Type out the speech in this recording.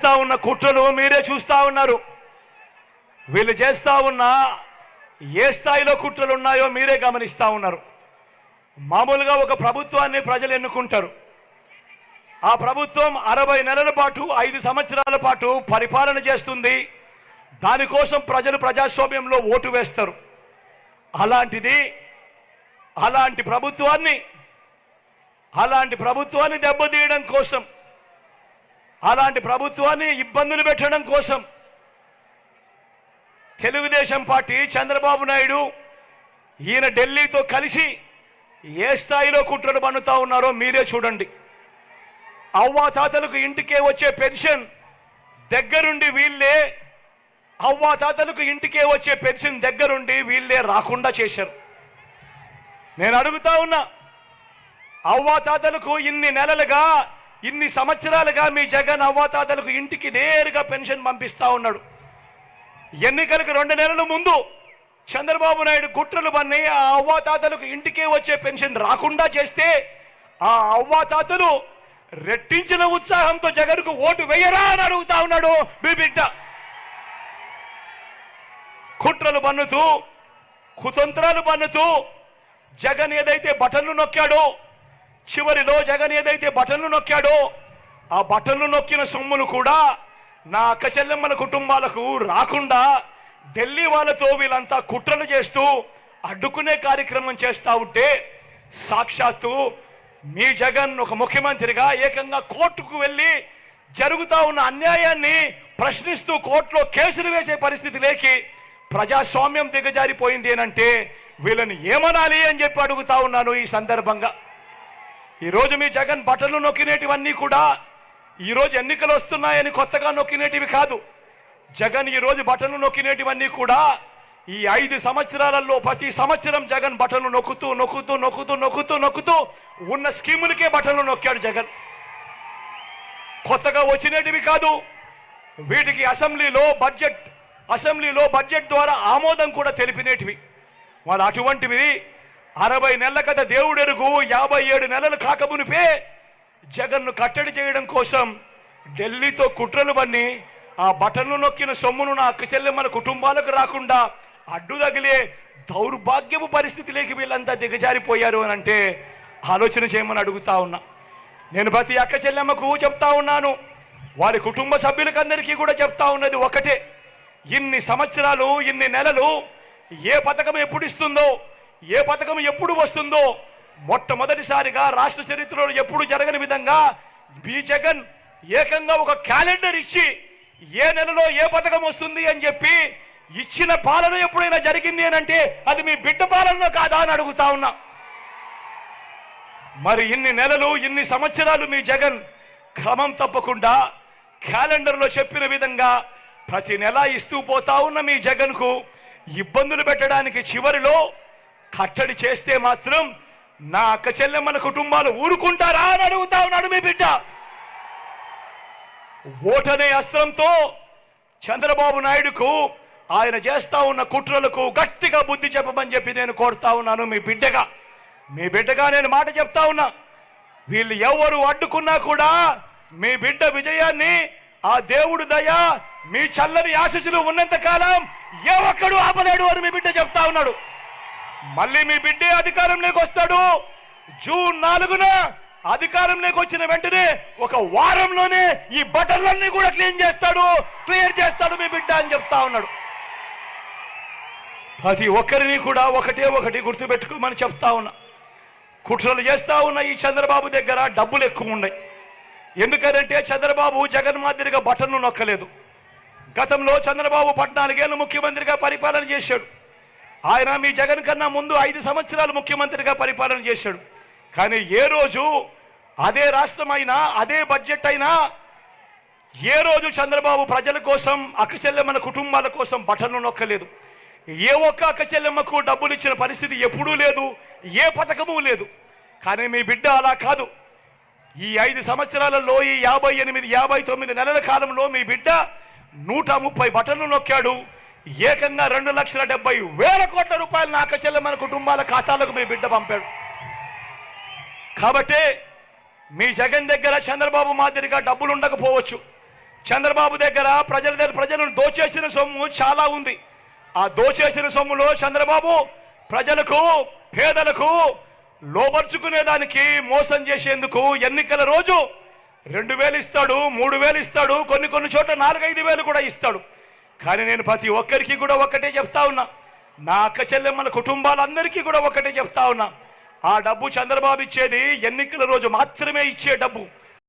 చేస్తా ఉన్న కుట్రలు మీరే చూస్తా ఉన్నారు. వీళ్ళు చేస్తా ఉన్న ఏ స్థాయిలో కుట్రలు ఉన్నాయో మీరే గమనిస్తా ఉన్నారు. మామూలుగా ఒక ప్రభుత్వాన్ని ప్రజలు ఎన్నుకుంటారు. ఆ ప్రభుత్వం 60 నెలల పాటు 5 సంవత్సరాల పాటు పరిపాలన చేస్తుంది. దానికోసం ప్రజలు ప్రజాస్వామ్యంలో ఓటు వేస్తారు. అలాంటి ప్రభుత్వాన్ని దెబ్బతీయడం కోసం, అలాంటి ప్రభుత్వాన్ని ఇబ్బందులు పెట్టడం కోసం తెలుగుదేశం పార్టీ చంద్రబాబు నాయుడు ఈయన ఢిల్లీతో కలిసి ఏ స్థాయిలో కుట్రలు పన్నుతా ఉన్నారో మీరే చూడండి. అవ్వాతాతలకు ఇంటికే వచ్చే పెన్షన్ దగ్గరుండి వీళ్ళే రాకుండా చేశారు. నేను అడుగుతా ఉన్నా, అవ్వాతాతలకు ఇన్ని సంవత్సరాలుగా మీ జగన్ అవ్వాతాతలకు ఇంటికి నేరుగా పెన్షన్ పంపిస్తా ఉన్నాడు. ఎన్నికలకు 2 నెలల ముందు చంద్రబాబు నాయుడు కుట్రలు పన్ని ఆ అవ్వాతాతలకు ఇంటికే వచ్చే పెన్షన్ రాకుండా చేస్తే ఆ అవ్వాతాతలు రెట్టించిన ఉత్సాహంతో జగన్కు ఓటు వేయరా అని అడుగుతా ఉన్నాడు మీ బిడ్డ. కుట్రలు పన్నుతూ, కుతంత్రాలు పన్నుతూ జగన్ ఏదైతే బటన్లు నొక్కాడో, చివరిలో జగన్ ఏదైతే బటన్లు నొక్కాడో ఆ బటన్లు నొక్కిన సొమ్ములు కూడా నా అక్క చెల్లెమ్మల కుటుంబాలకు రాకుండా ఢిల్లీ వాళ్ళతో వీళ్ళంతా కుట్రలు చేస్తూ అడ్డుకునే కార్యక్రమం చేస్తూ ఉంటే సాక్షాత్తు మీ జగన్ ఒక ముఖ్యమంత్రిగా ఏకంగా కోర్టుకు వెళ్ళి జరుగుతూ ఉన్న అన్యాయాన్ని ప్రశ్నిస్తూ కోర్టులో కేసులు వేసే పరిస్థితి లేకి ప్రజాస్వామ్యం దిగజారిపోయింది అంటే వీళ్ళని ఏమనాలి అని చెప్పి అడుగుతా ఉన్నాను. ఈ సందర్భంగా ఈరోజు మీ జగన్ బటన్లు నొక్కినేటివన్నీ కూడా ఈరోజు ఎన్నికలు వస్తున్నాయని కొత్తగా నొక్కినేటివి కాదు. జగన్ ఈరోజు బటన్లు నొక్కినేటివన్నీ కూడా ఈ 5 సంవత్సరాలలో ప్రతి సంవత్సరం జగన్ బటన్లు నొక్కుతూ ఉన్న స్కీములకే బటన్లు నొక్కాడు జగన్. కొత్తగా వచ్చినటివి కాదు. వీటికి అసెంబ్లీలో బడ్జెట్ ద్వారా ఆమోదం కూడా తెలిపినేటివి. వాళ్ళు అటువంటివి 60 నెలల కథ దేవుడెరుగు 57 నెలలు కాకమునిపే జగన్ను కట్టడి చేయడం కోసం ఢిల్లీతో కుట్రలు పన్ని ఆ బటన్లు నొక్కిన సొమ్మును నా అక్క చెల్లెమ్మల కుటుంబాలకు రాకుండా అడ్డు తగిలే దౌర్భాగ్యపు పరిస్థితిలోకి వీళ్ళంతా దిగజారిపోయారు అని అంటే ఆలోచన చేయమని అడుగుతా ఉన్నా. నేను ప్రతి అక్క చెల్లెమ్మకు చెప్తా ఉన్నాను, వారి కుటుంబ సభ్యులకందరికీ కూడా చెప్తా ఉన్నది ఒకటే, ఇన్ని సంవత్సరాలు ఇన్ని నెలలు ఏ పథకం ఎప్పుడు ఇస్తుందో, ఏ పథకం ఎప్పుడు వస్తుందో మొట్టమొదటిసారిగా రాష్ట్ర చరిత్రలో ఎప్పుడు జరగని విధంగా మీ జగన్ ఏకంగా ఒక క్యాలెండర్ ఇచ్చి ఏ నెలలో ఏ పథకం వస్తుంది అని చెప్పి ఇచ్చిన పాలన ఎప్పుడైనా జరిగింది అని అంటే అది మీ బిడ్డ పాలన కాదా అని అడుగుతా ఉన్నా. మరి ఇన్ని నెలలు ఇన్ని సంవత్సరాలు మీ జగన్ క్రమం తప్పకుండా క్యాలెండర్లో చెప్పిన విధంగా ప్రతి నెల ఇస్తూ పోతా ఉన్న మీ జగన్కు ఇబ్బందులు పెట్టడానికి చివరిలో కట్టడి చేస్తే మాత్రం నా అక్క చెల్లెమ్మల కుటుంబాలు ఊరుకుంటారా అని అడుగుతా ఉన్నాడు మీ బిడ్డ. ఓటనే అస్త్రంతో చంద్రబాబు నాయుడుకు ఆయన చేస్తా ఉన్న కుట్రలకు గట్టిగా బుద్ధి చెప్పమని చెప్పి నేను కోరుతా ఉన్నాను. మీ బిడ్డగా నేను మాట చెప్తా ఉన్నా, వీళ్ళు ఎవరు అడ్డుకున్నా కూడా మీ బిడ్డ విజయాన్ని ఆ దేవుడు దయ మీ చల్లని ఆశీస్సులు ఉన్నంత కాలం ఏ ఒక్కడు ఆపలేడు అని మీ బిడ్డ చెప్తా ఉన్నాడు. మళ్ళీ మీ బిడ్డే అధికారంలోకి వస్తాడు. జూన్ 4న అధికారంలోకి వచ్చిన వెంటనే ఒక వారంలోనే ఈ బటన్లన్నీ కూడా క్లియర్ చేస్తాడు మీ బిడ్డ అని చెప్తా ఉన్నాడు. ప్రతి ఒక్కరిని కూడా ఒకటి గుర్తుపెట్టుకోమని చెప్తా ఉన్నా. కుట్రలు చేస్తా ఉన్న ఈ చంద్రబాబు దగ్గర డబ్బులు ఎక్కువ ఉన్నాయి. ఎందుకంటే చంద్రబాబు జగన్ మాదిరిగా బటన్ను నొక్కలేదు. గతంలో చంద్రబాబు 14 ఏళ్ళు ముఖ్యమంత్రిగా పరిపాలన చేశాడు. ఆయన మీ జగన్ కన్నా ముందు 5 సంవత్సరాలు ముఖ్యమంత్రిగా పరిపాలన చేశాడు. కానీ ఏ రోజు అదే రాష్ట్రం అయినా అదే బడ్జెట్ అయినా ఏ రోజు చంద్రబాబు ప్రజల కోసం అక్క చెల్లెమ్మల కుటుంబాల కోసం బటన్ను నొక్కలేదు. ఏ ఒక్క అక్క చెల్లెమ్మకు డబ్బులు ఇచ్చిన పరిస్థితి ఎప్పుడూ లేదు, ఏ పథకము లేదు. కానీ మీ బిడ్డ అలా కాదు. ఈ 5 సంవత్సరాలలో ఈ 59 నెలల కాలంలో మీ బిడ్డ 130 బటన్లు నొక్కాడు. ఏకంగా 2,70,000 కోట్ల రూపాయలు నా అక్క చెల్లెమ్మల కుటుంబాల ఖాతాలకు మీ బిడ్డ పంపాడు. కాబట్టి మీ జగన్ దగ్గర చంద్రబాబు మాదిరిగా డబ్బులు ఉండకపోవచ్చు, చంద్రబాబు దగ్గర ప్రజలను దోచేసిన సొమ్ము చాలా ఉంది. ఆ దోచేసిన సొమ్ములో చంద్రబాబు ప్రజలకు పేదలకు లోబర్చుకునేదానికి మోసం చేసేందుకు ఎన్నికల రోజు 2,000 ఇస్తాడు, 3,000 ఇస్తాడు, కొన్ని చోట్ల 4-5 కూడా ఇస్తాడు. కానీ నేను ప్రతి ఒక్కరికి కూడా ఒక్కటే చెప్తా ఉన్నా, నా అక్క చెల్లెమ్మల కుటుంబాలందరికీ కూడా ఒక్కటే చెప్తా ఉన్నా, ఆ డబ్బు చంద్రబాబు ఇచ్చేది ఎన్నికల రోజు మాత్రమే ఇచ్చే డబ్బు.